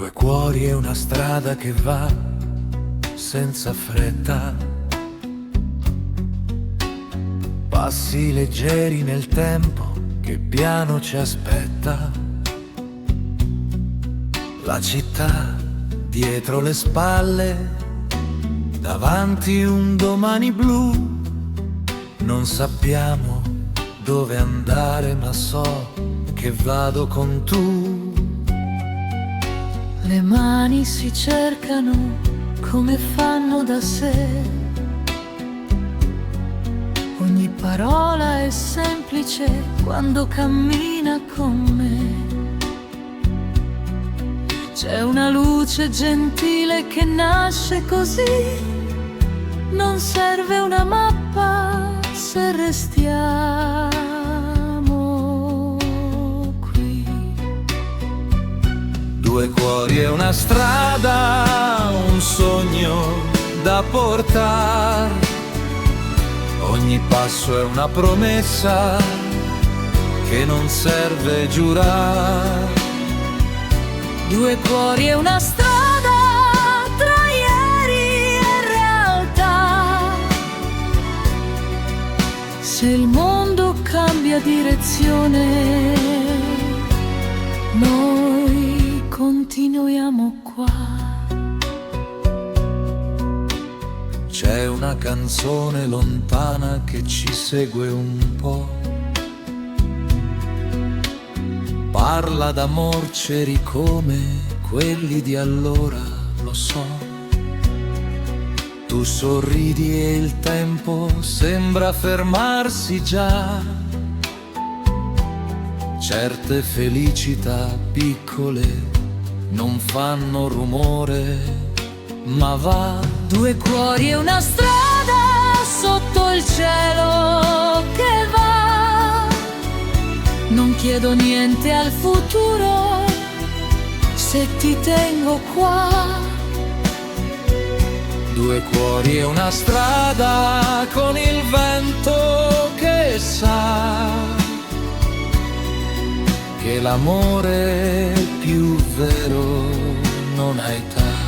Due cuori e una strada che va senza fretta, passi leggeri nel tempo che piano ci aspetta. La città dietro le spalle, davanti un domani blu. Non sappiamo dove andare, ma so che vado con tu. Le mani si cercano come fanno da sé. Ogni parola è semplice quando cammina con me. C'è una luce gentile che nasce così. Non serve una mappa se restiamo qui. Due cuori e una strada, un sogno da portare. Ogni passo è una promessa che non serve giurare. Due cuori e una strada tra ieri e realtà. Se il mondo cambia direzione, noi continuiamo qua. C'è una canzone lontana che ci segue un po'. Parla d'amor ceri come quelli di allora, lo so. Tu sorridi e il tempo sembra fermarsi già. Certe felicità piccole non fanno rumore, ma va. Due cuori e una strada sotto il cielo che va. Non chiedo niente al futuro se ti tengo qua. Due cuori e una strada con il vento che sa che l'amore più vero non ha età.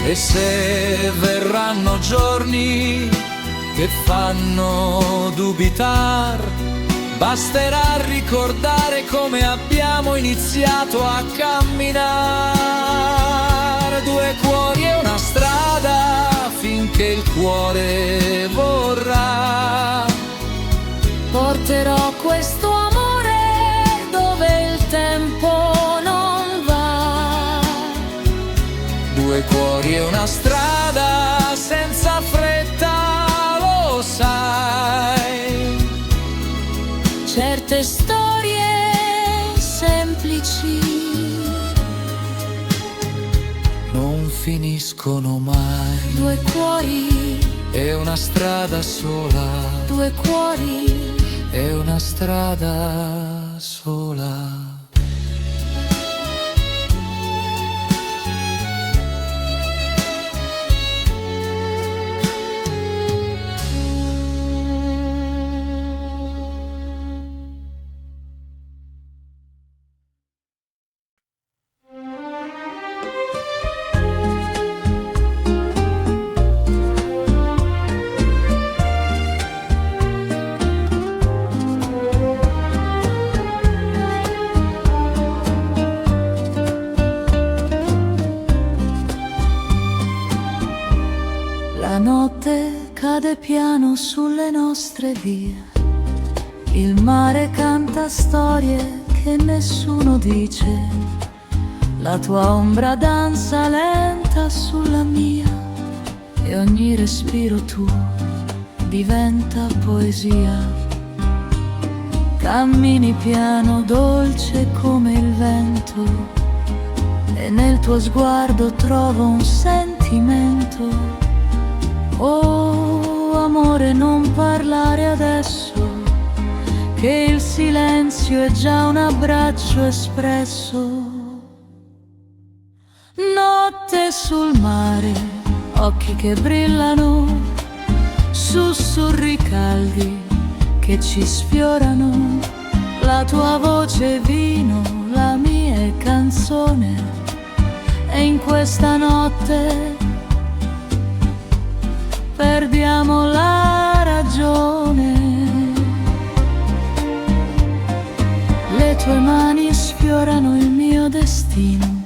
E se verranno giorni che fanno dubitar, basterà ricordare come abbiamo iniziato a camminare. Due cuori e una strada finché il cuore vorrà. Porterò questo amore dove il tempo non va. Due cuori e una strada senza fretta, lo sai. Certe storie semplici non finiscono mai. Due cuori e una strada sola. Due cuori e una strada sola. La notte cade piano sulle nostre vie. Il mare canta storie che nessuno dice. La tua ombra danza lenta sulla mia e ogni respiro tuo diventa poesia. Cammini piano, dolce come il vento, e nel tuo sguardo trovo un sentimento. Oh, amore, non parlare adesso, che il silenzio è già un abbraccio espresso. Notte sul mare, occhi che brillano, sussurri caldi che ci sfiorano. La tua voce vino, la mia canzone e in questa notte perdiamo la ragione. Le tue mani sfiorano il mio destino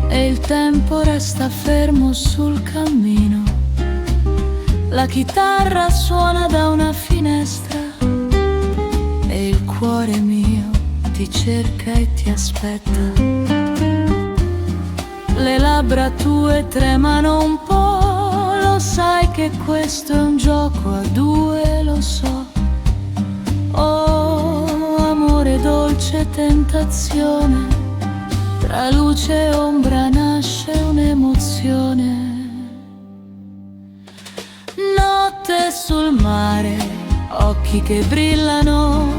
e il tempo resta fermo sul cammino. La chitarra suona da una finestra e il cuore mio ti cerca e ti aspetta. Le labbra tue tremano un po', lo sai che questo è un gioco a due, lo so. Oh, amore, dolce tentazione, tra luce e ombra nasce un'emozione. Notte sul mare, occhi che brillano,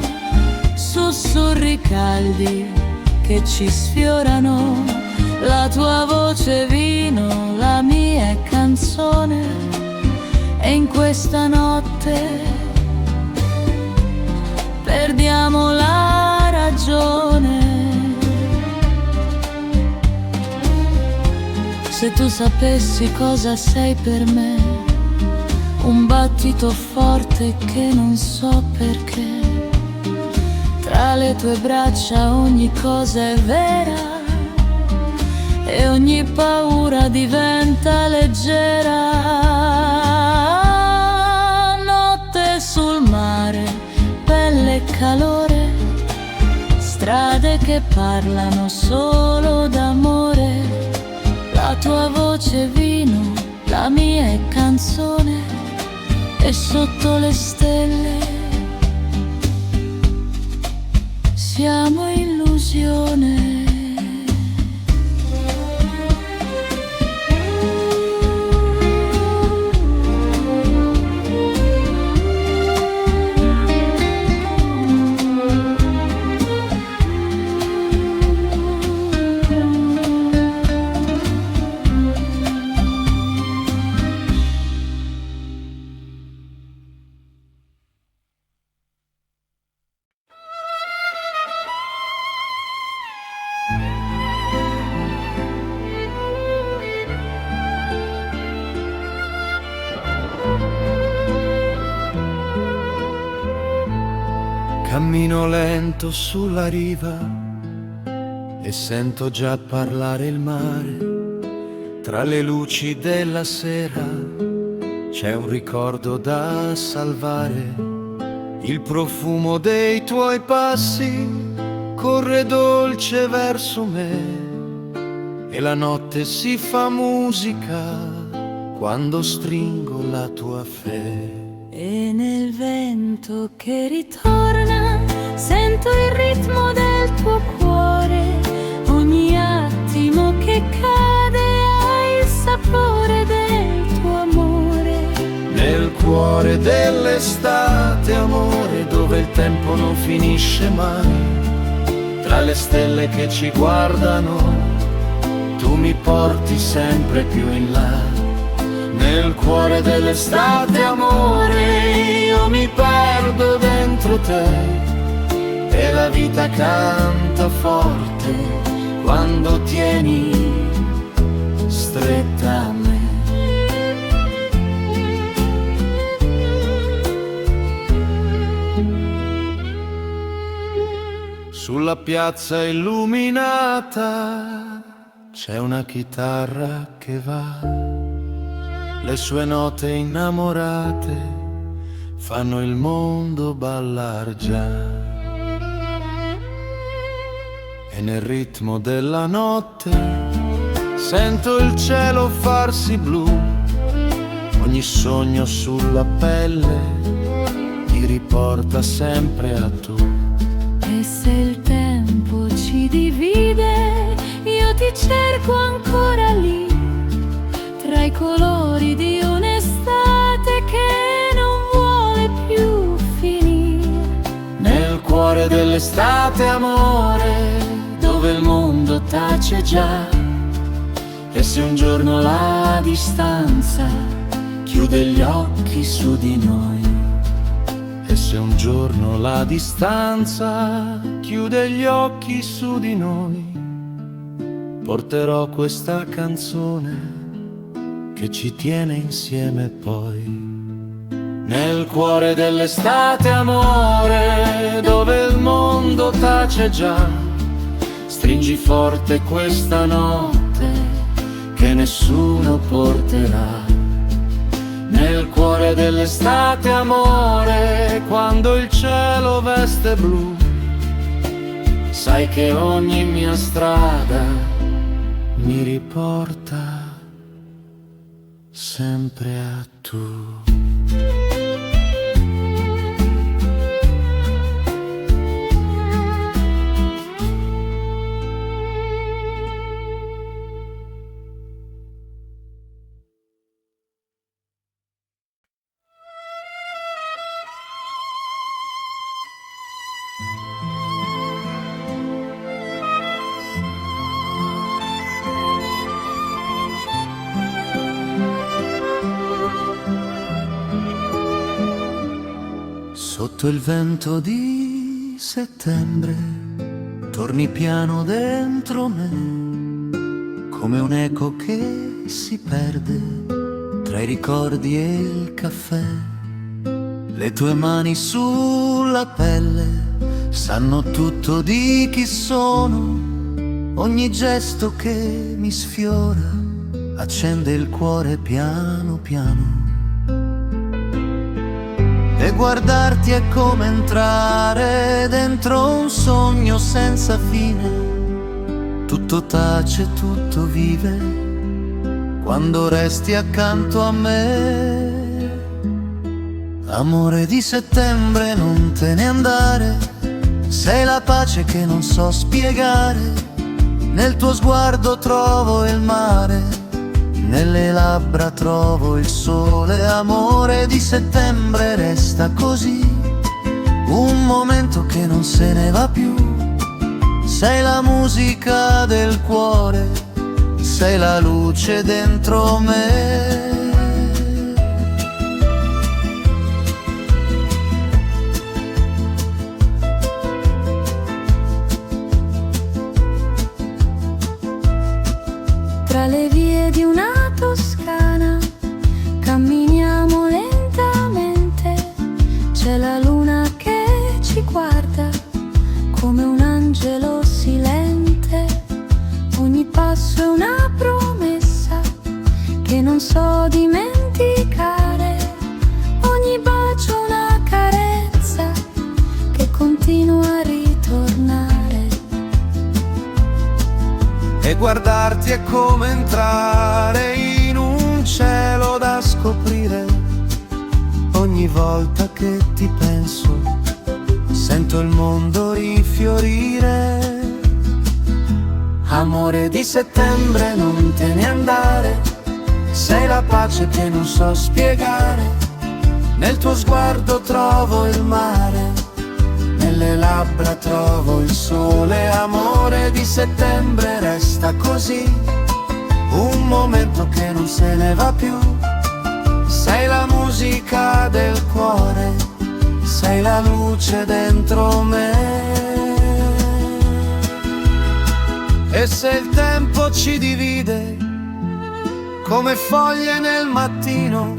sussurri caldi che ci sfiorano. La tua voce vino, la mia è canzone e in questa notte perdiamo la ragione. Se tu sapessi cosa sei per me, un battito forte che non so perché, tra le tue braccia ogni cosa è vera e ogni paura diventa leggera. Notte sul mare, pelle e calore, strade che parlano solo d'amore. La tua voce vino, la mia è canzone e sotto le stelle siamo illusione. Cammino lento sulla riva e sento già parlare il mare. Tra le luci della sera c'è un ricordo da salvare. Il profumo dei tuoi passi corre dolce verso me e la notte si fa musica quando stringo la tua fede. E nel vento che ritorna sento il ritmo del tuo cuore, ogni attimo che cade ha il sapore del tuo amore. Nel cuore dell'estate, amore, dove il tempo non finisce mai, tra le stelle che ci guardano, tu mi porti sempre più in là. Nel cuore dell'estate, amore, io mi perdo dentro te e la vita canta forte quando tieni stretta a me. Sulla piazza illuminata c'è una chitarra che va. Le sue note innamorate fanno il mondo ballar già. E nel ritmo della notte sento il cielo farsi blu. Ogni sogno sulla pelle mi riporta sempre a tu. E se il tempo ci divide, io ti cerco ancora lì, tra i colori di un'estate che non vuole più finire. Nel cuore dell'estate, amore, dove il mondo tace già, e se un giorno la distanza chiude gli occhi su di noi e se un giorno la distanza chiude gli occhi su di noi, porterò questa canzone che ci tiene insieme poi. Nel cuore dell'estate, amore, dove il mondo tace già, stringi forte questa notte che nessuno porterà. Nel cuore dell'estate, amore, quando il cielo veste blu, sai che ogni mia strada mi riporta sempre a tu. Sotto il vento di settembre torni piano dentro me, come un eco che si perde tra i ricordi e il caffè. Le tue mani sulla pelle sanno tutto di chi sono, ogni gesto che mi sfiora accende il cuore piano piano. E guardarti è come entrare dentro un sogno senza fine. Tutto tace, tutto vive quando resti accanto a me. Amore di settembre, non te ne andare, sei la pace che non so spiegare. Nel tuo sguardo trovo il mare, nelle labbra trovo il sole. Amore di settembre, resta così, un momento che non se ne va più. Sei la musica del cuore, sei la luce dentro me. Tra le vie di una Toscana camminiamo lentamente, c'è la luna che ci guarda come un angelo silente. Ogni passo è una promessa che non so dimenticare, ogni bacio una carezza che continua a ritornare. E guardarti è come entrare in un cielo da scoprire. Ogni volta che ti penso, sento il mondo rifiorire. Amore di settembre, non te ne andare, sei la pace che non so spiegare. Nel tuo sguardo trovo il mare, nelle labbra trovo il sole. Amore di settembre, resta così, un momento che non se ne va più. Sei la musica del cuore, sei la luce dentro me. E se il tempo ci divide come foglie nel mattino,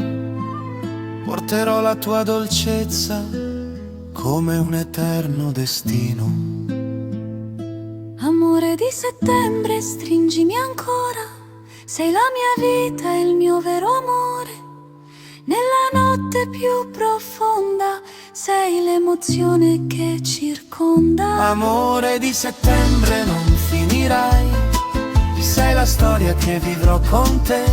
porterò la tua dolcezza come un eterno destino. Amore di settembre, stringimi ancora, sei la mia vita e il mio vero amore. Nella notte più profonda sei l'emozione che circonda. Amore di settembre, non finirai, sei la storia che vivrò con te.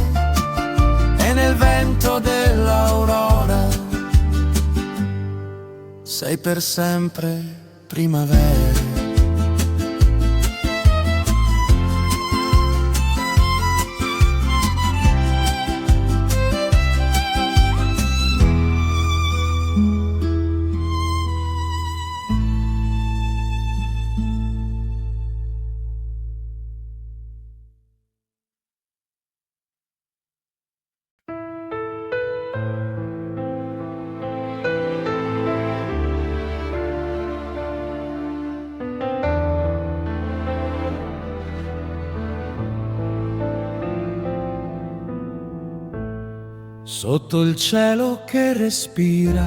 E nel vento dell'aurora sei per sempre primavera. sotto il cielo che respira.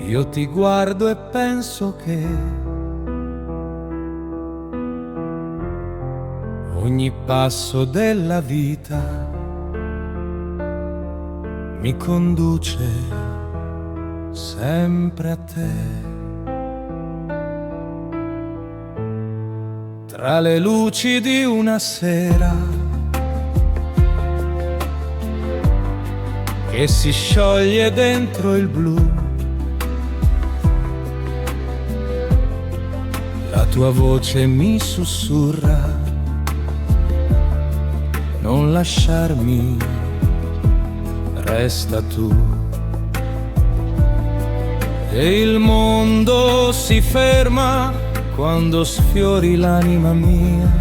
Io ti guardo e penso che ogni passo della vita mi conduce sempre a te. Tra le luci di una sera che si scioglie dentro il blu, la tua voce mi sussurra: non lasciarmi, resta tu. E il mondo si ferma quando sfiori l'anima mia,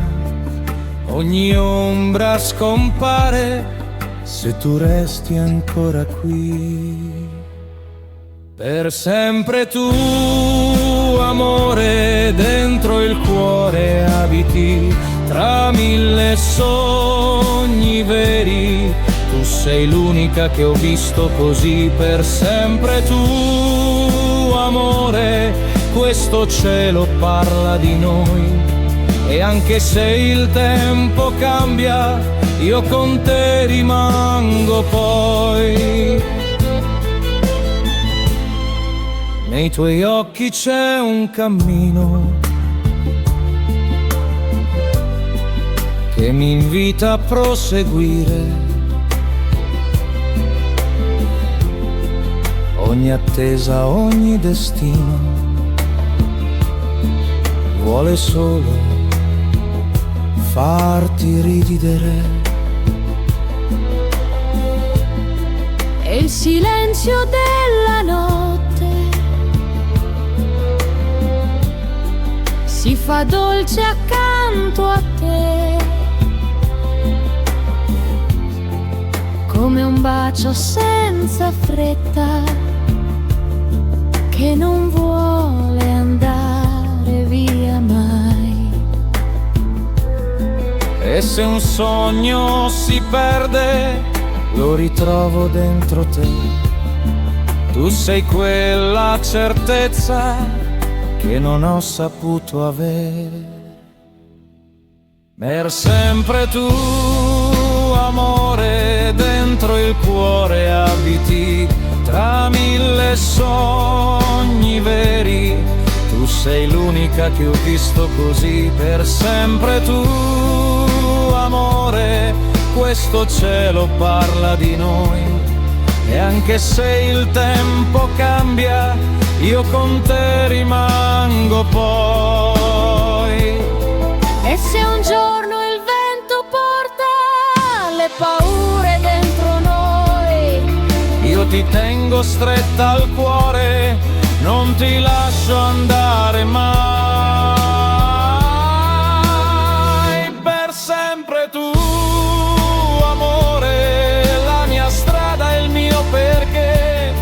ogni ombra scompare se tu resti ancora qui. Per sempre tu, amore, dentro il cuore abiti, tra mille sogni veri, tu sei l'unica che ho visto così. Per sempre tu, amore, questo cielo parla di noi, e anche se il tempo cambia, io con te rimango poi. Nei tuoi occhi c'è un cammino che mi invita a proseguire. Ogni attesa, ogni destino vuole solo farti ridere. E il silenzio della notte si fa dolce accanto a te, come un bacio senza fretta che non vuole andare via mai. E se un sogno si perde, lo ritrovo dentro te. Tu sei quella certezza che non ho saputo avere. Per sempre tu, amore, dentro il cuore abiti, tra mille sogni veri, tu sei l'unica che ho visto così. Per sempre tu, amore, questo cielo parla di noi, e anche se il tempo cambia, io con te rimango poi. E se un giorno il vento porta le paure dentro noi, io ti tengo stretta al cuore, non ti lascio andare mai. Per sempre tu, amore, la mia strada è il mio perché.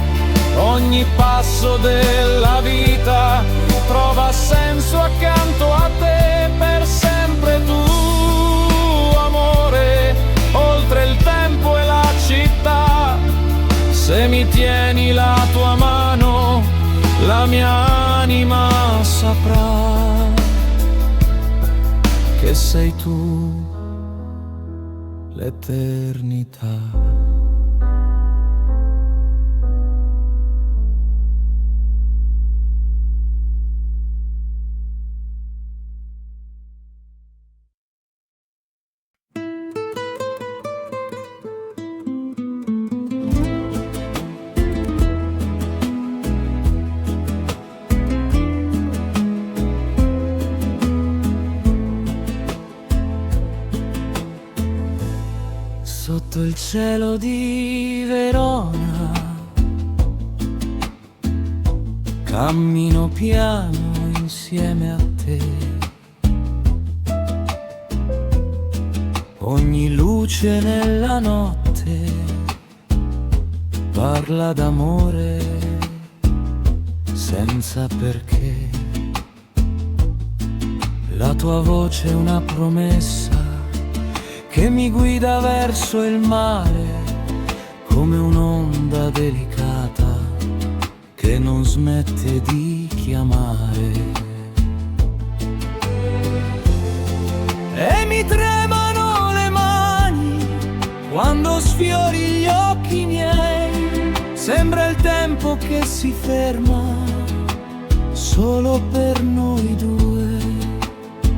Ogni passo della vita trova senso accanto a te. Per sempre tu, amore, oltre il tempo e la città, se mi tieni la tua mano, la mia anima saprà che sei tu l'eternità. Sotto il cielo di Verona cammino piano insieme a te. Ogni luce nella notte parla d'amore senza perché. La tua voce è una promessa che mi guida verso il mare come un'onda delicata che non smette di chiamare. E mi tremano le mani quando sfiori gli occhi miei, sembra il tempo che si ferma solo per noi due.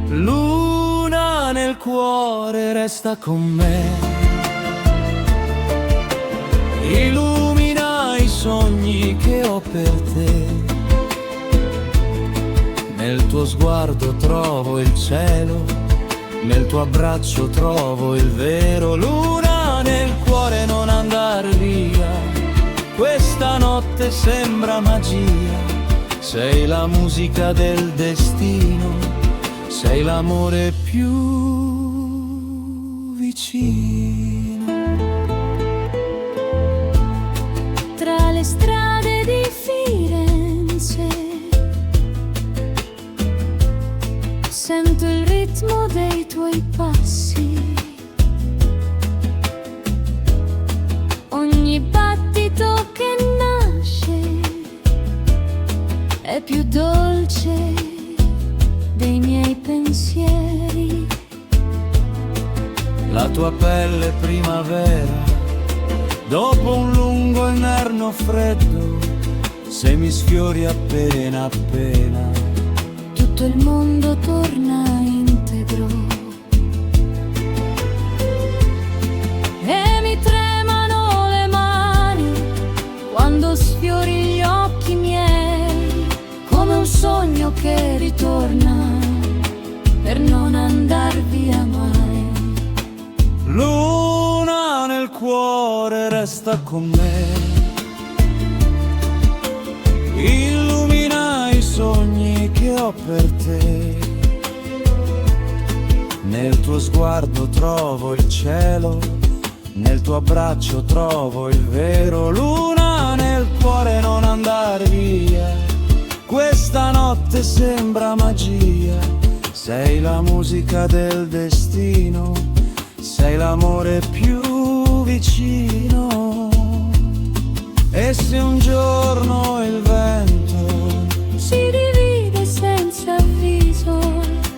Luna nel cuore resta con me, illumina i sogni che ho per te. Nel tuo sguardo trovo il cielo, nel tuo abbraccio trovo il vero. Luna nel cuore non andar via, questa notte sembra magia. Sei la musica del destino, sei l'amore più vicino. Tra le strade di Firenze sento il ritmo dei tuoi passi, ogni battito che nasce è più dolce dei miei pensieri. La tua pelle primavera, dopo un lungo inverno freddo, se mi sfiori appena appena, tutto il mondo torna integro. E mi tremano le mani quando sfiori gli occhi miei, come un sogno che ritorna per non andar via mai. Luna nel cuore resta con me, illumina i sogni che ho per te. Nel tuo sguardo trovo il cielo, nel tuo abbraccio trovo il vero. Luna nel cuore non andar via, questa notte sembra magia. Sei la musica del destino, sei l'amore più vicino. E se un giorno il vento si divide senza avviso,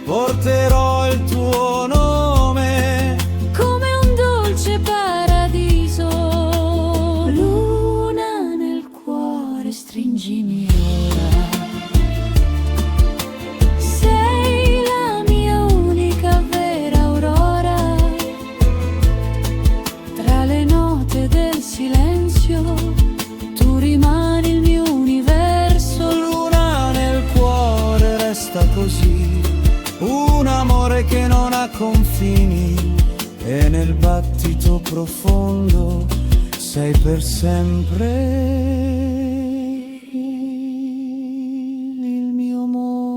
porterò il tuo nome come un dolce paradiso. Luna nel cuore, stringimi ora, sei la mia unica vera aurora. Tra le note del silenzio tu rimani il mio universo. Luna nel cuore resta così, un amore che non ha confini, e nel battito profondo sei per sempre il mio mondo.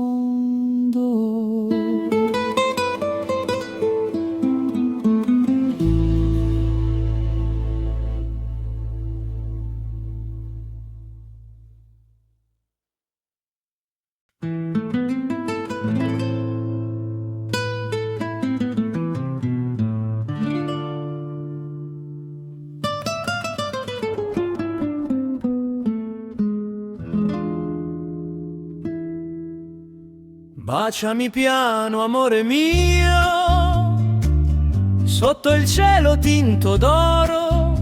Baciami piano, amore mio, sotto il cielo tinto d'oro.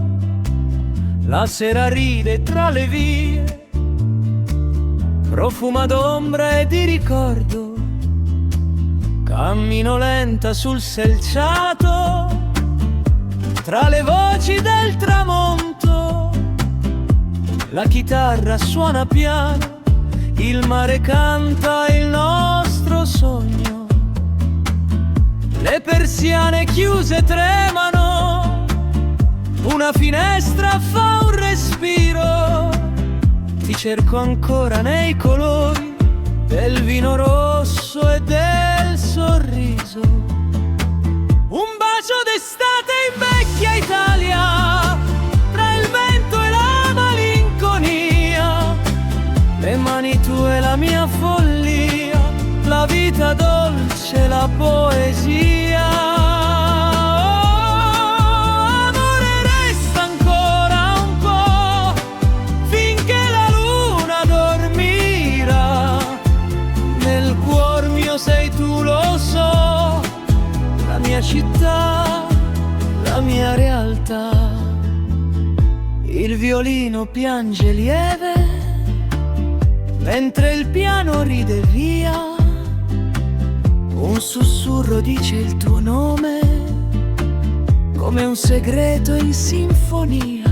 La sera ride tra le vie, profuma d'ombra e di ricordo. Cammino lenta sul selciato, tra le voci del tramonto. La chitarra suona piano, il mare canta il nostro sogno. Le persiane chiuse tremano, una finestra fa un respiro. Ti cerco ancora nei colori del vino rosso e del sorriso. Un bacio d'estate in vecchia Italia, tra il vento e la malinconia. Le mani tue, la mia follia, la vita dolce, la poesia. violino piange lieve, mentre il piano ride via. Un sussurro dice il tuo nome, come un segreto in sinfonia.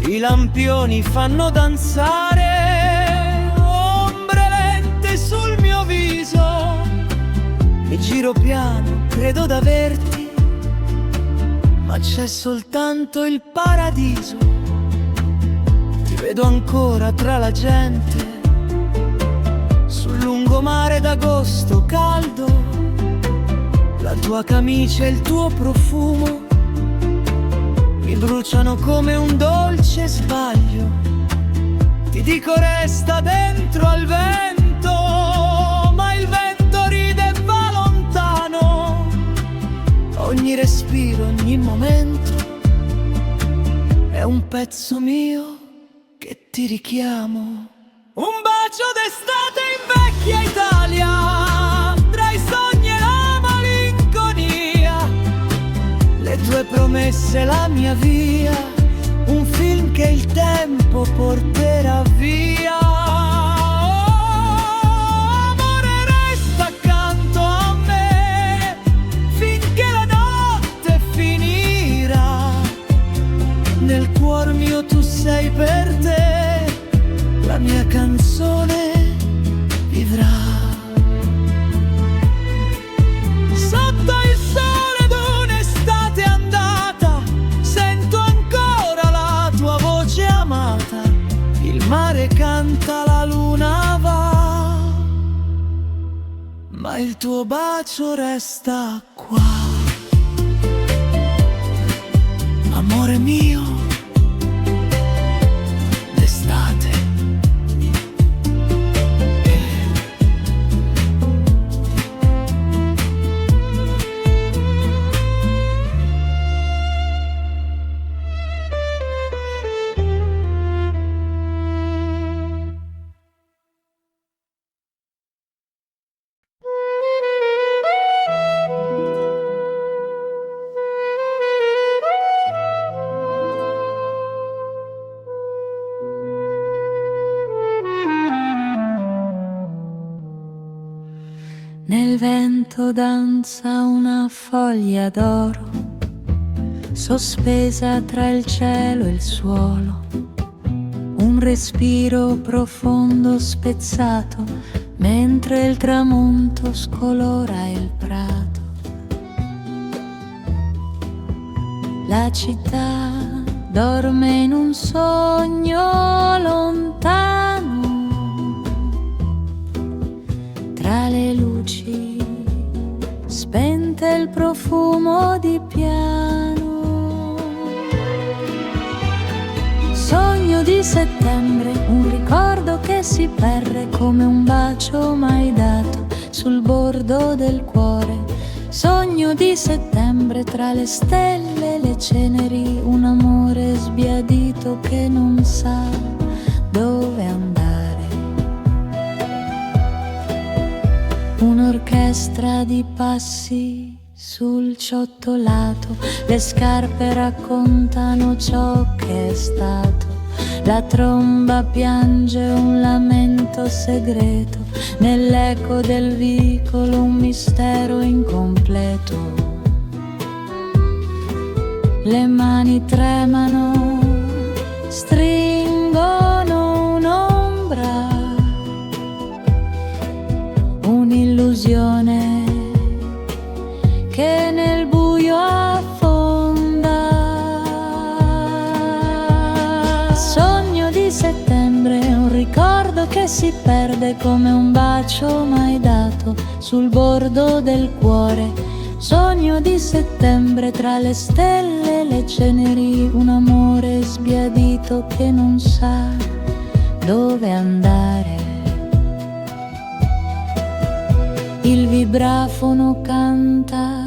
I lampioni fanno danzare ombre lente sul mio viso. Mi giro piano, credo d'averti, ma c'è soltanto il paradiso. Ti vedo ancora tra la gente, sul lungomare d'agosto caldo. La tua camicia e il tuo profumo mi bruciano come un dolce sbaglio. Ti dico resta dentro al vento, ma il vento ride e va lontano. Ogni respiro, ogni momento è un pezzo mio che ti richiamo. Un bacio d'estate in vecchia Italia, tra i sogni e la malinconia. Le tue promesse, la mia via, un film che il tempo porterà via. Oh, amore, resta accanto a me finché la notte finirà. Nel cuor mio tu sei per te, la mia canzone vivrà. Sotto il sole d'un'estate andata, sento ancora la tua voce amata. Il mare canta, la luna va, ma il tuo bacio resta qua. Amore mio, d'estate. Nel vento danza una foglia d'oro, sospesa tra il cielo e il suolo. Un respiro profondo spezzato, mentre il tramonto scolora il prato. La città dorme in un sogno lontano, tra le luci spente il profumo di piano. Sogno di settembre, un ricordo che si perde come un bacio mai dato sul bordo del cuore. Sogno di settembre, tra le stelle e le ceneri, un amore sbiadito che non sa dove andare. Un'orchestra di passi sul ciottolato, le scarpe raccontano ciò che è stato. La tromba piange un lamento segreto, nell'eco del vicolo un mistero incompleto. Le mani tremano, stringono un'ombra, un'illusione che nel buio affonda. Sogno di settembre, un ricordo che si perde come un bacio mai dato sul bordo del cuore. Sogno di settembre, tra le stelle e le ceneri, un amore sbiadito che non sa dove andare. Il vibrafono canta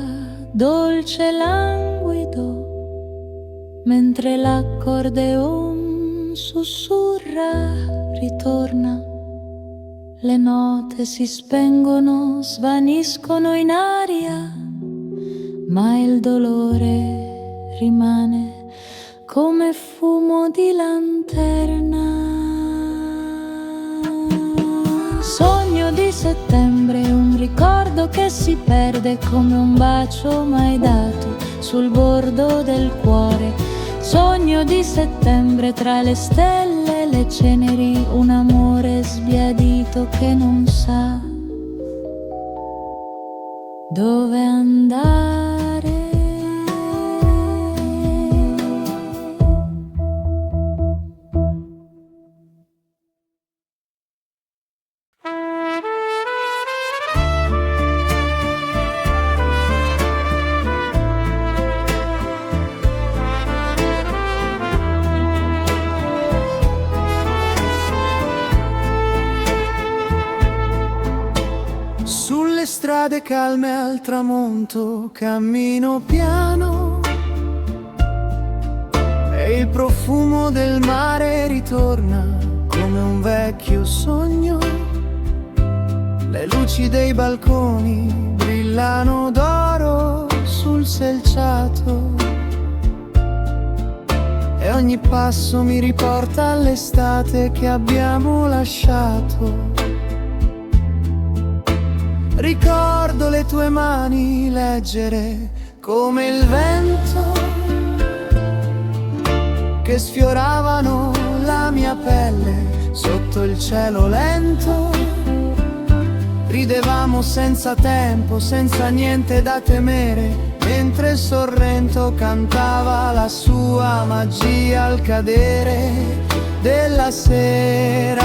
dolce e languido, mentre l'accordeon sussurra, ritorna. Le note si spengono, svaniscono in aria, ma il dolore rimane come fumo di lanterna. Sogno di settembre, un ricordo che si perde come un bacio mai dato sul bordo del cuore. Sogno di settembre, tra le stelle e le ceneri, un amore sbiadito che non sa dove andare. Sulle strade calme al tramonto cammino piano e il profumo del mare ritorna come un vecchio sogno. Le luci dei balconi brillano d'oro sul selciato e ogni passo mi riporta all'estate che abbiamo lasciato. Ricordo le tue mani leggere come il vento che sfioravano la mia pelle sotto il cielo lento. Ridevamo senza tempo, senza niente da temere, mentre Sorrento cantava la sua magia al cadere della sera.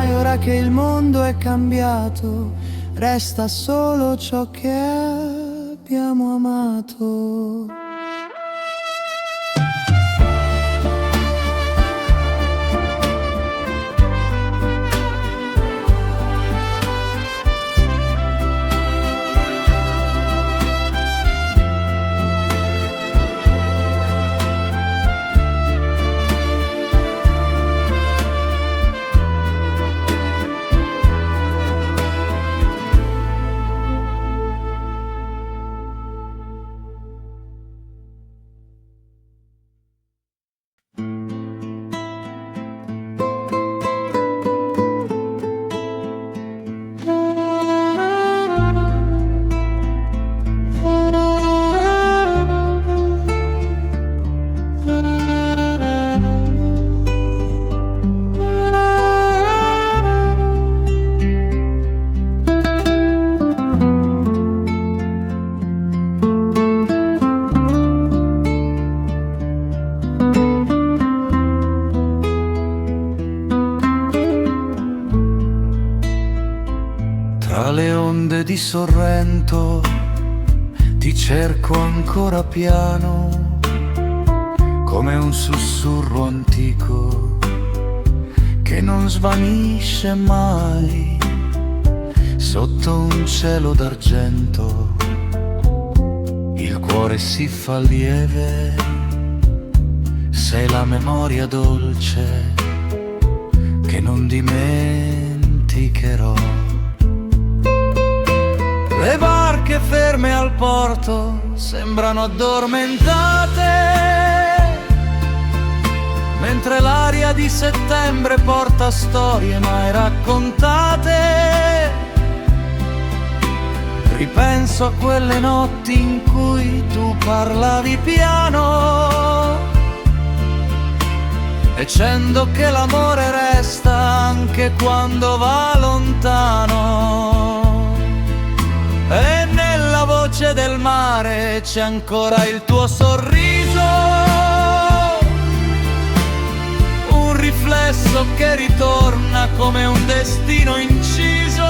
E ora che il mondo è cambiato, resta solo ciò che abbiamo amato. Tra le onde di Sorrento ti cerco ancora piano, come un sussurro antico che non svanisce mai sotto un cielo d'argento. Il cuore si fa lieve, sei la memoria dolce che non dimenticherò. Le barche ferme al porto sembrano addormentate, mentre l'aria di settembre porta storie mai raccontate. Ripenso a quelle notti in cui tu parlavi piano, dicendo che l'amore resta anche quando va lontano. E nella voce del mare c'è ancora il tuo sorriso, un riflesso che ritorna come un destino inciso.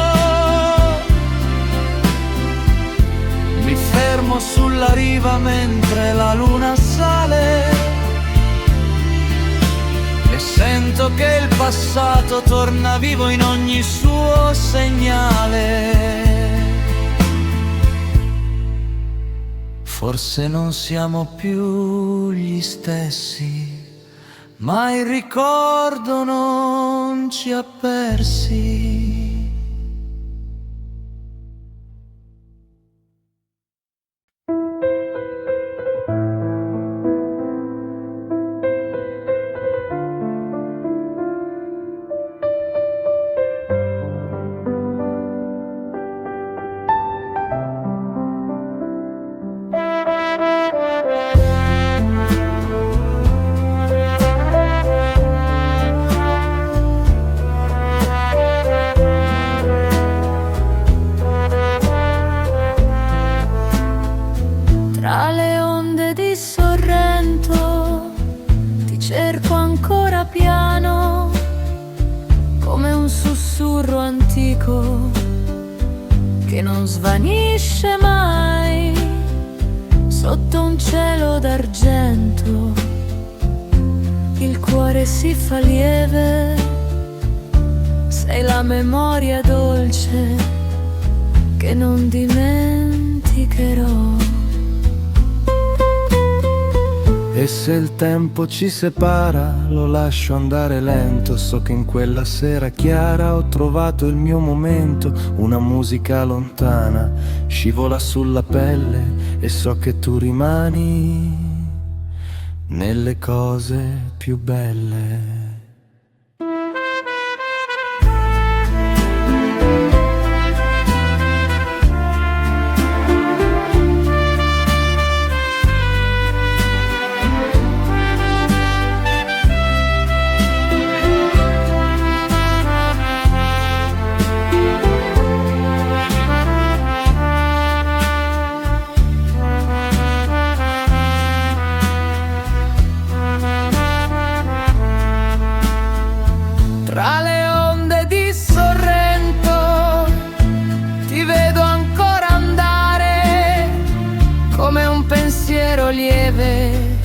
Mi fermo sulla riva mentre la luna sale e sento che il passato torna vivo in ogni suo segnale. Forse non siamo più gli stessi, ma il ricordo non ci ha persi. antico che non svanisce mai, sotto un cielo d'argento il cuore si fa lieve, sei la memoria dolce che non dimenticherò. E se il tempo ci separa, lo lascio andare lento. So che in quella sera chiara ho trovato il mio momento. Una musica lontana scivola sulla pelle e so che tu rimani nelle cose più belle. Tra le onde di Sorrento ti vedo ancora andare come un pensiero lieve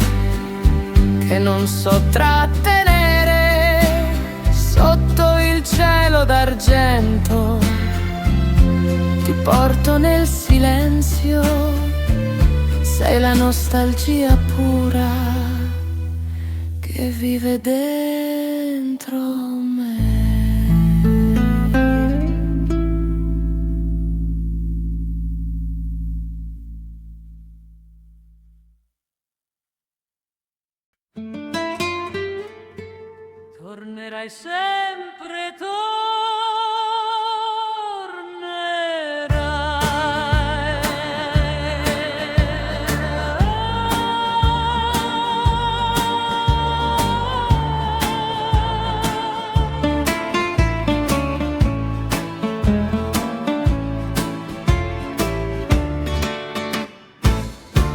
che non so trattenere. Sotto il cielo d'argento ti porto nel silenzio, sei la nostalgia pura che vive dentro me. Tornerai sempre,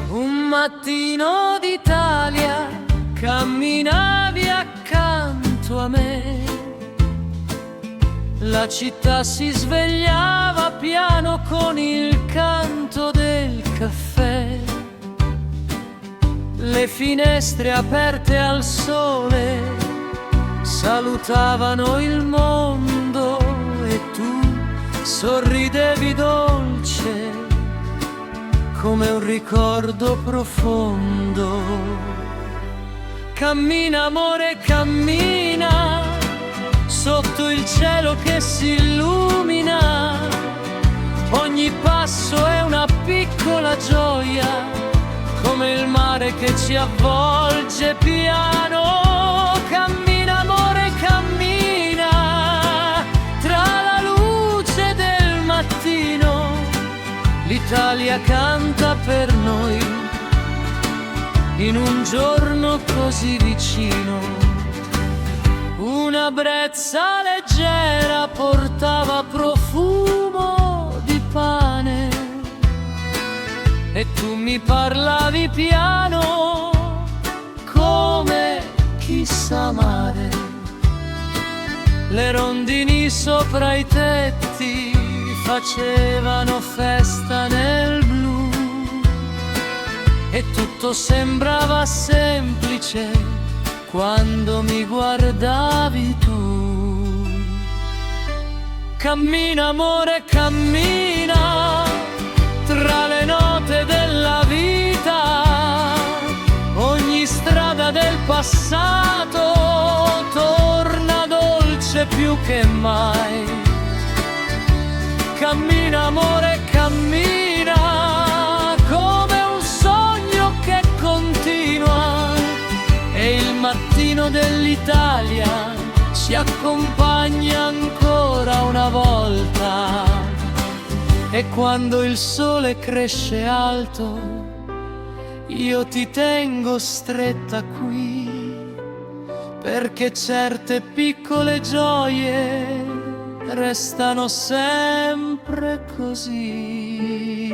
Un mattino d'Italia camminavi accanto a me, la città si svegliava piano con il canto del caffè, le finestre aperte al sole salutavano il mondo e tu sorridevi dolce come un ricordo profondo. Cammina amore, cammina sotto il cielo che si illumina, ogni passo è una piccola gioia, come il mare che ci avvolge piano. Cammina amore, cammina tra la luce del mattino, l'Italia canta per noi in un giorno così vicino. Una brezza leggera portava profumo di pane e tu mi parlavi piano come chi sa amare. Le rondini sopra i tetti facevano festa nel blu e tutto sembrava semplice quando mi guardavi tu. Cammina amore, cammina tra le note della vita, ogni strada del passato torna dolce più che mai. Cammina amore, cammina come un sogno che continua e il mattino dell'Italia ci accompagna ancora una volta. E quando il sole cresce alto io ti tengo stretta qui, perché certe piccole gioie restano sempre così.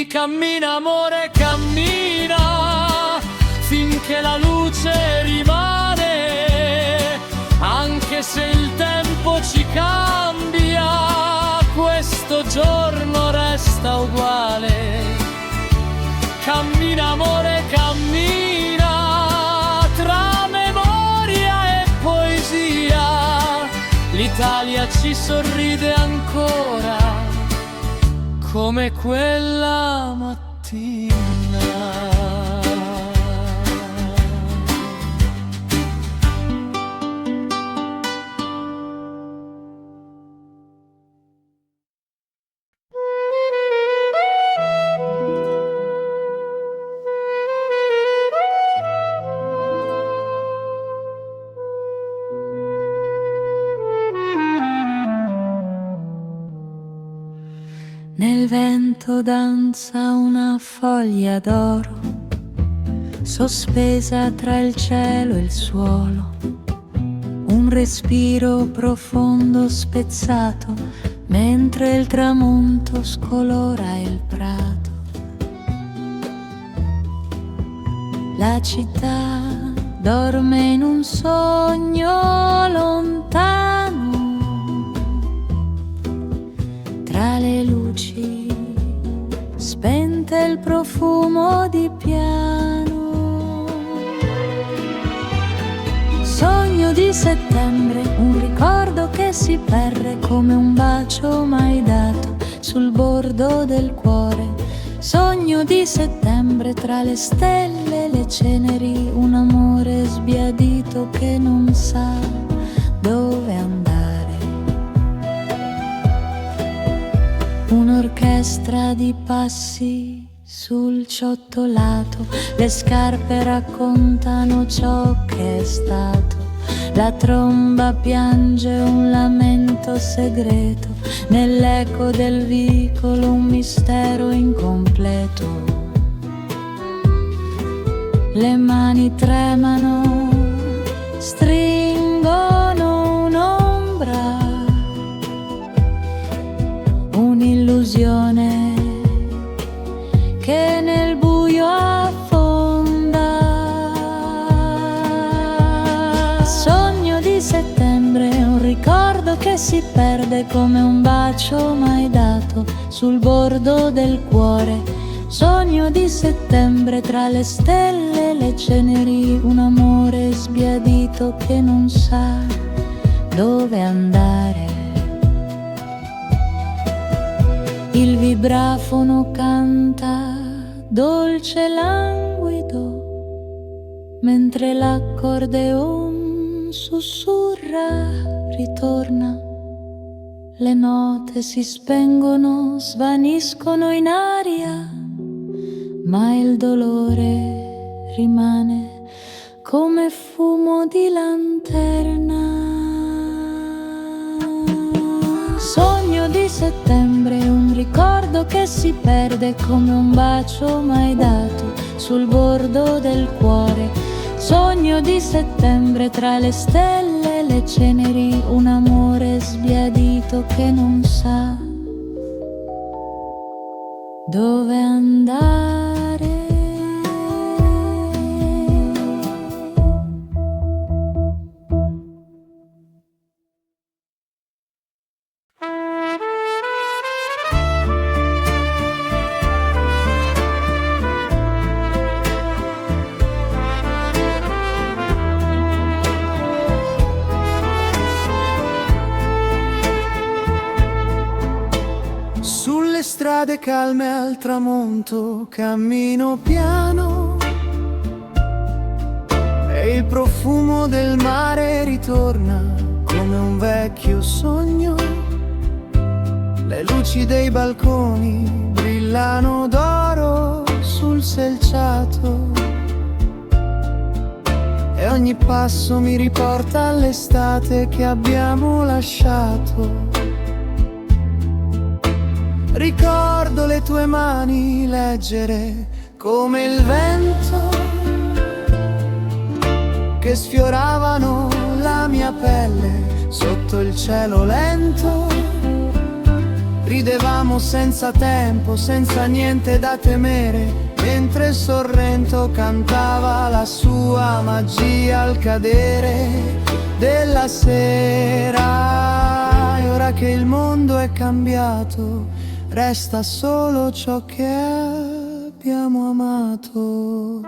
Cammina amore, cammina finché la luce rimane, anche se il tempo resta uguale. Cammina amore, cammina tra memoria e poesia. L'Italia ci sorride ancora come quella mattina. Nel vento danza una foglia d'oro, sospesa tra il cielo e il suolo. Un respiro profondo spezzato, mentre il tramonto scolora il prato. La città dorme in un sogno lontano, tra le luci spente il profumo di piano. Sogno di settembre, un ricordo che si perde come un bacio mai dato sul bordo del cuore. Sogno di settembre, tra le stelle e le ceneri, un amore sbiadito che non sa dove andare. Un'orchestra di passi sul ciottolato, le scarpe raccontano ciò che è stato. La tromba piange un lamento segreto, nell'eco del vicolo un mistero incompleto. Le mani tremano, stringono un'ombra, un'illusione che nel buio affonda. Sogno di settembre, un ricordo che si perde come un bacio mai dato sul bordo del cuore. Sogno di settembre, tra le stelle e le ceneri, un amore sbiadito che non sa dove andare. Il vibrafono canta dolce e languido, mentre l'accordeon sussurra, ritorna. Le note si spengono, svaniscono in aria, ma il dolore rimane come fumo di lanterna. Sogno di settembre, un ricordo che si perde come un bacio mai dato sul bordo del cuore. Sogno di settembre, tra le stelle e le ceneri, un amore sbiadito che non sa dove andare. Sulle strade calme al tramonto cammino piano e il profumo del mare ritorna come un vecchio sogno. Le luci dei balconi brillano d'oro sul selciato e ogni passo mi riporta all'estate che abbiamo lasciato. Ricordo le tue mani leggere come il vento che sfioravano la mia pelle sotto il cielo lento. Ridevamo senza tempo, senza niente da temere, mentre Sorrento cantava la sua magia al cadere della sera. E ora che il mondo è cambiato, resta solo ciò che abbiamo amato.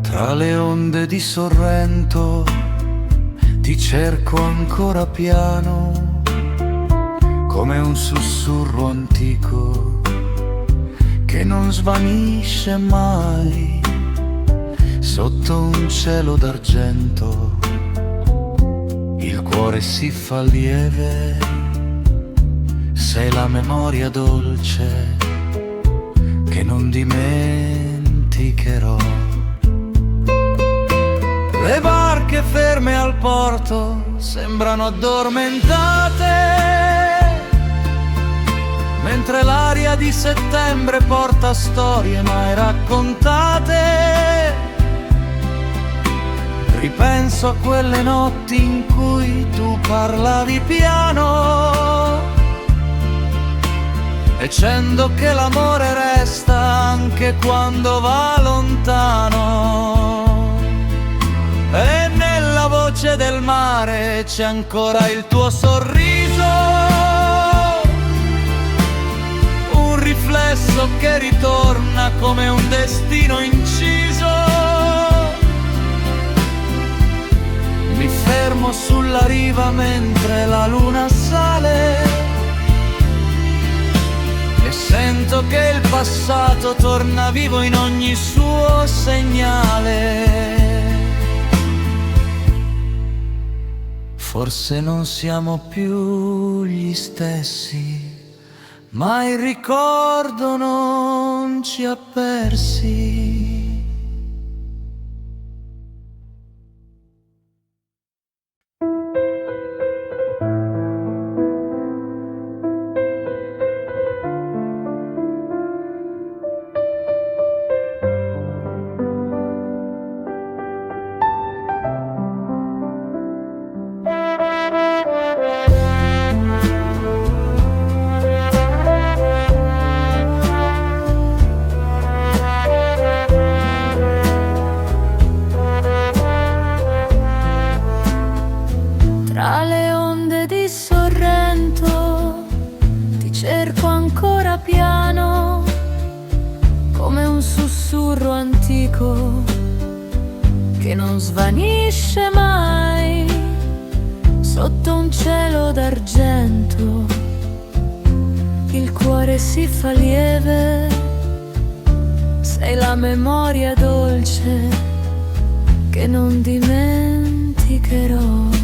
Tra le onde di Sorrento ti cerco ancora piano, come un sussurro antico che non svanisce mai, sotto un cielo d'argento il cuore si fa lieve, sei la memoria dolce che non dimenticherò. Le barche ferme al porto sembrano addormentate, mentre l'aria di settembre porta storie mai raccontate. Ripenso a quelle notti in cui tu parlavi piano, dicendo che l'amore resta anche quando va lontano. E nella voce del mare c'è ancora il tuo sorriso, un riflesso che ritorna come un destino inciso. Mi fermo sulla riva mentre la luna sale e sento che il passato torna vivo in ogni suo segnale. Forse non siamo più gli stessi, ma il ricordo non ci ha persi. Tra le onde di Sorrento ti cerco ancora piano, come un sussurro antico che non svanisce mai, sotto un cielo d'argento il cuore si fa lieve, sei la memoria dolce che non dimenticherò.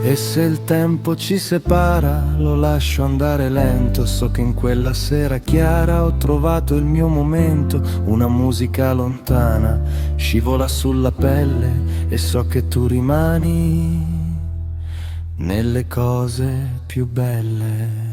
E se il tempo ci separa, lo lascio andare lento. So che in quella sera chiara ho trovato il mio momento. Una musica lontana scivola sulla pelle e so che tu rimani nelle cose più belle.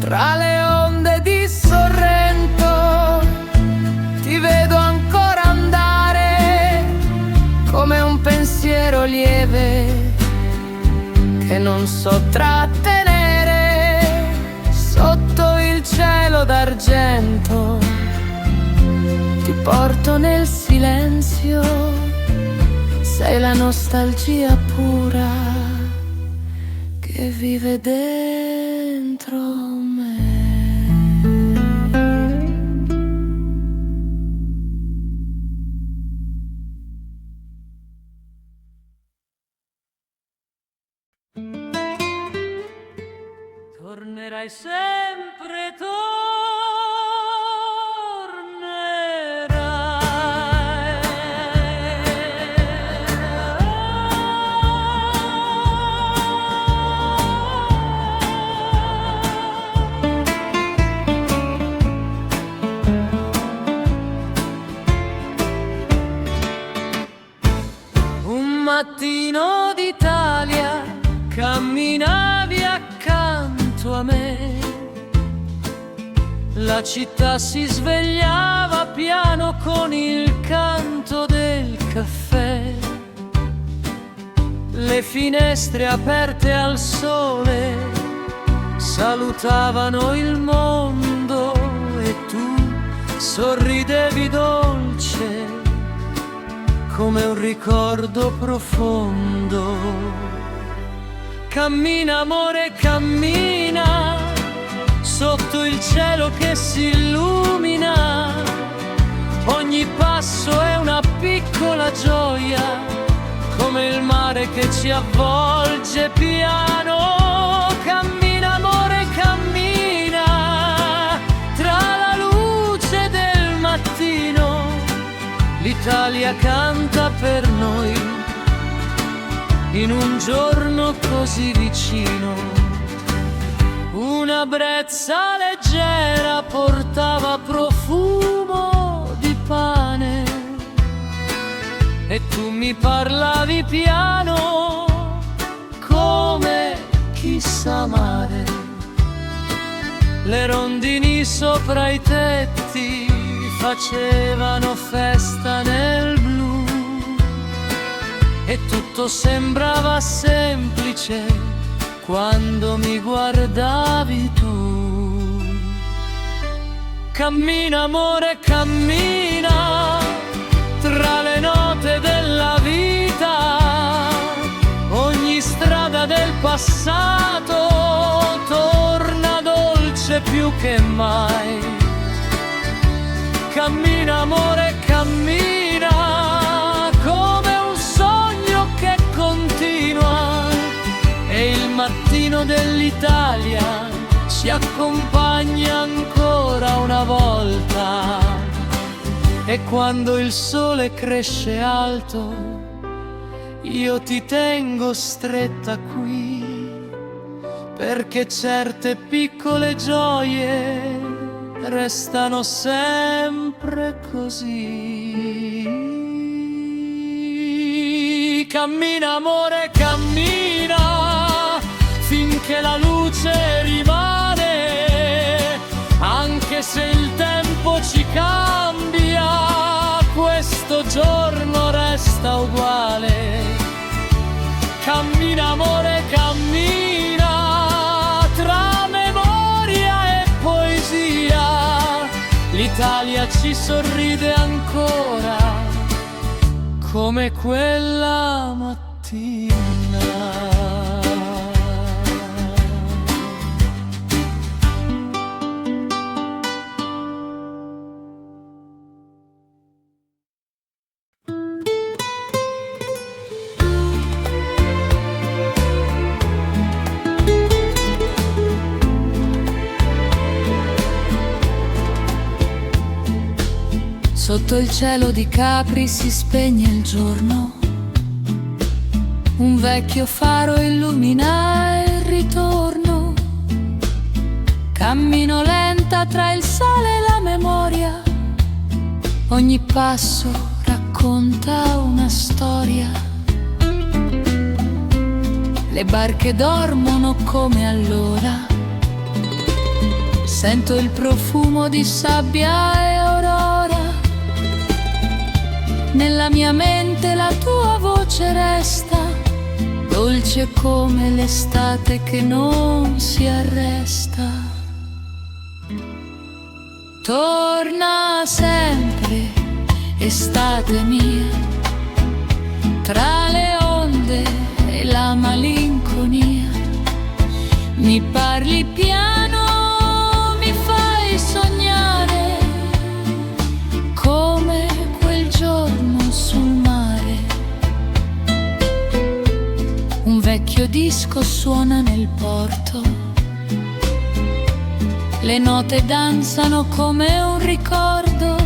Tra le onde di Sorrento ti non so trattenere. Sotto il cielo d'argento ti porto nel silenzio, sei la nostalgia pura che vive dentro me. Tornerai sempre, un mattino d'Italia camminavi accanto a me, la città si svegliava piano con il canto del caffè, le finestre aperte al sole salutavano il mondo e tu sorridevi dolce come un ricordo profondo. Cammina amore, cammina, sotto il cielo che si illumina. Ogni passo è una piccola gioia, come il mare che ci avvolge piano. Cammina amore, cammina, tra la luce del mattino. L'Italia canta per noi in un giorno così vicino. Una brezza leggera portava profumo di pane e tu mi parlavi piano come chi sa amare. Le rondini sopra i tetti facevano festa nel blu e tutto sembrava semplice quando mi guardavi tu. Cammina amore, cammina, tra le note della vita. Ogni strada del passato torna dolce più che mai. Cammina amore, cammina, come un sogno che continua, e il mattino dell'Italia ci accompagna ancora una volta. E quando il sole cresce alto, io ti tengo stretta qui, perché certe piccole gioie restano sempre così. Cammina amore, cammina, finché la luce rimane, anche se il tempo ci cambia, questo giorno resta uguale. Cammina amore, cammina, tra memoria e poesia, l'Italia ci sorride ancora come quella mattina. Sotto il cielo di Capri si spegne il giorno, un vecchio faro illumina il ritorno. Cammino lenta tra il sale e la memoria, ogni passo racconta una storia. Le barche dormono come allora, sento il profumo di sabbia e aurora. Nella mia mente la tua voce resta, dolce dolce come l'estate che non si arresta. Torna sempre, estate mia, tra le onde e la malinconia. Mi parli piano, mi fai sognare come quel giorno sul mare. Un vecchio disco suona nel porto, le note danzano come un ricordo.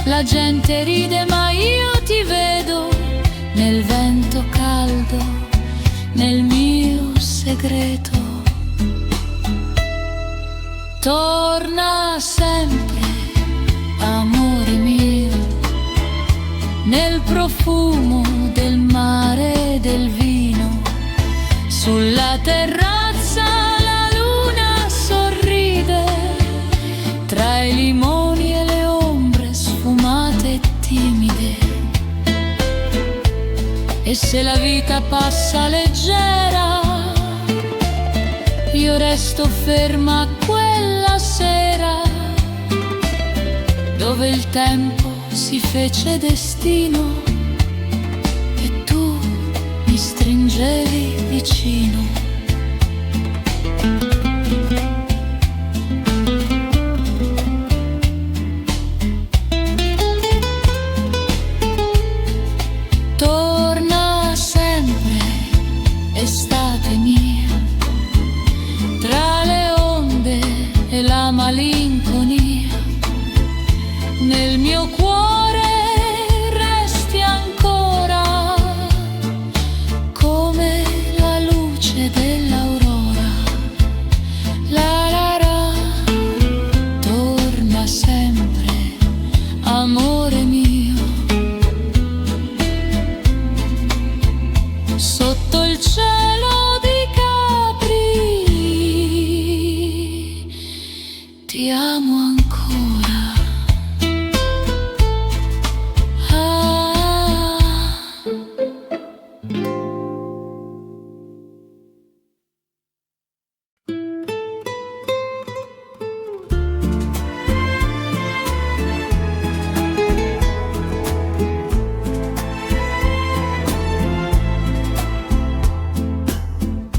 La gente ride ma io ti vedo nel vento caldo, nel mio segreto. Torna sempre, amore mio, nel profumo del mare e del vino. Sulla terrazza la luna sorride, tra i limoni e le ombre sfumate e timide. E se la vita passa leggera, io resto ferma quella sera, dove il tempo si fece destino e tu mi stringevi vicino. Torna sempre, estate mia, tra le onde e la malinconia. Nel mio cuore resti ancora come la luce dell'aurora. La la la, torna sempre, amore mio. Sotto il cielo di Capri ti amo ancora.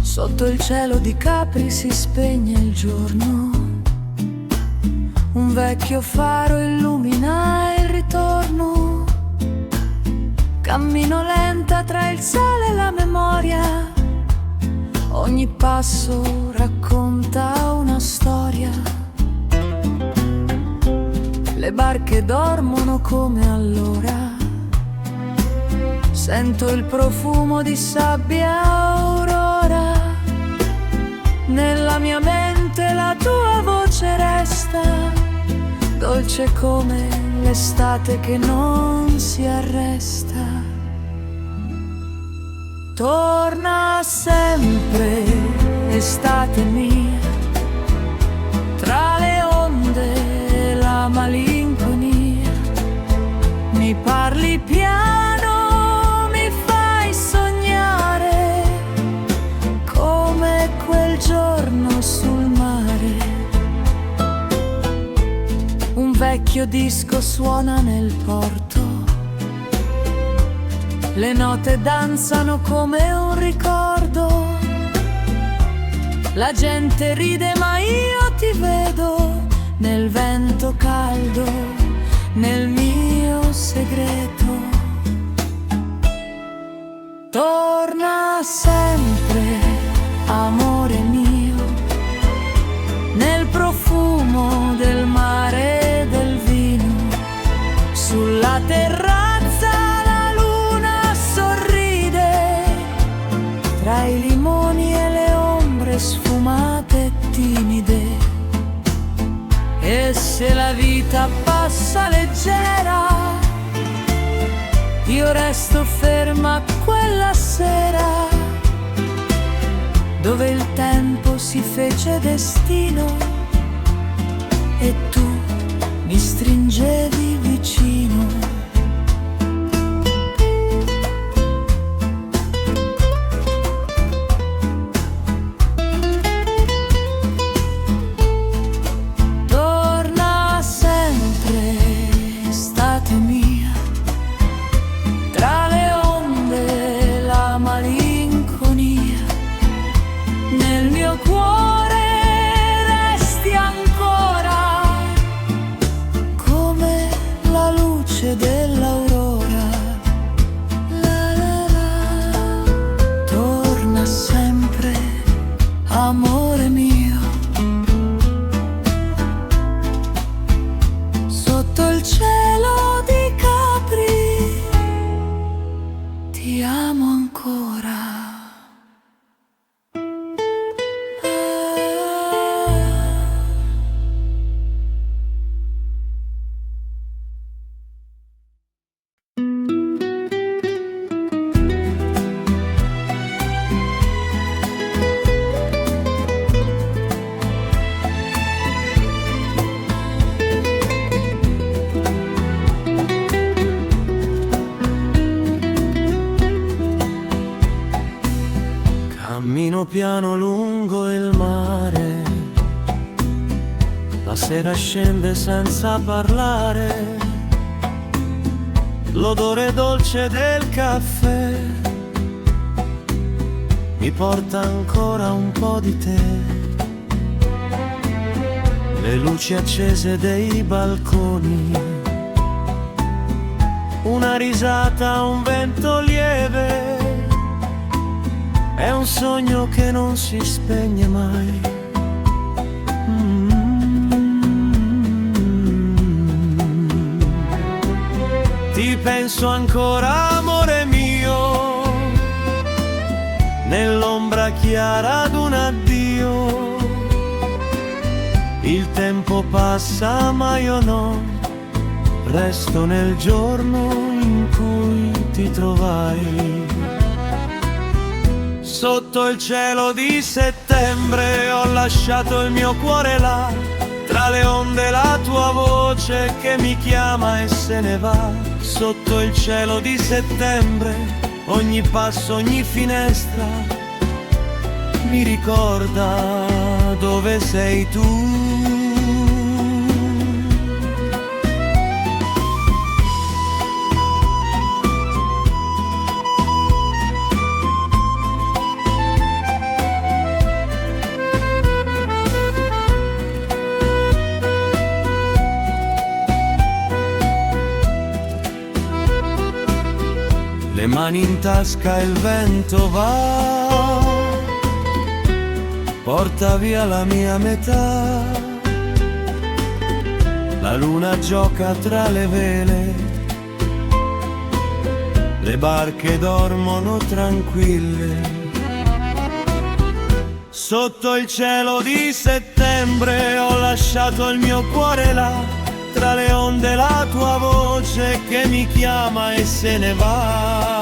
Sotto il cielo di Capri si spegne il giorno, un vecchio faro illumina il ritorno. Cammino lenta tra il sale e la memoria, ogni passo racconta una storia. Le barche dormono come allora, sento il profumo di sabbia aurora. Nella mia mente la tua voce resta, dolce come l'estate che non si arresta. Torna sempre, estate mia, tra le onde e la malinconia. Mi parli piano, mi fai sognare come quel giorno sul mare. Un vecchio disco suona nel porto, le note danzano come un ricordo. La gente ride ma io ti vedo nel vento caldo, nel mio segreto. Torna sempre, amore mio, nel profumo del mare e del vino. Sulla terrazza la luna sorride, tra i limoni e le ombre sfumate e timide. E se la vita passa leggera, io resto ferma quella sera, dove il tempo si fece destino e tu mi stringevi vicino. La sera scende senza parlare, l'odore dolce del caffè mi porta ancora un po' di te. Le luci accese dei balconi, una risata, un vento lieve, è un sogno che non si spegne mai. Ti penso ancora, amore mio, nell'ombra chiara d'un addio. Il tempo passa ma io no, resto nel giorno in cui ti trovai. Sotto il cielo di settembre ho lasciato il mio cuore là, tra le onde la tua voce che mi chiama e se ne va. Sotto il cielo di settembre ogni passo, ogni finestra mi ricorda dove sei tu. Le mani in tasca, il vento va, porta via la mia metà. La luna gioca tra le vele, le barche dormono tranquille. Sotto il cielo di settembre ho lasciato il mio cuore là, tra le onde la tua voce che mi chiama e se ne va.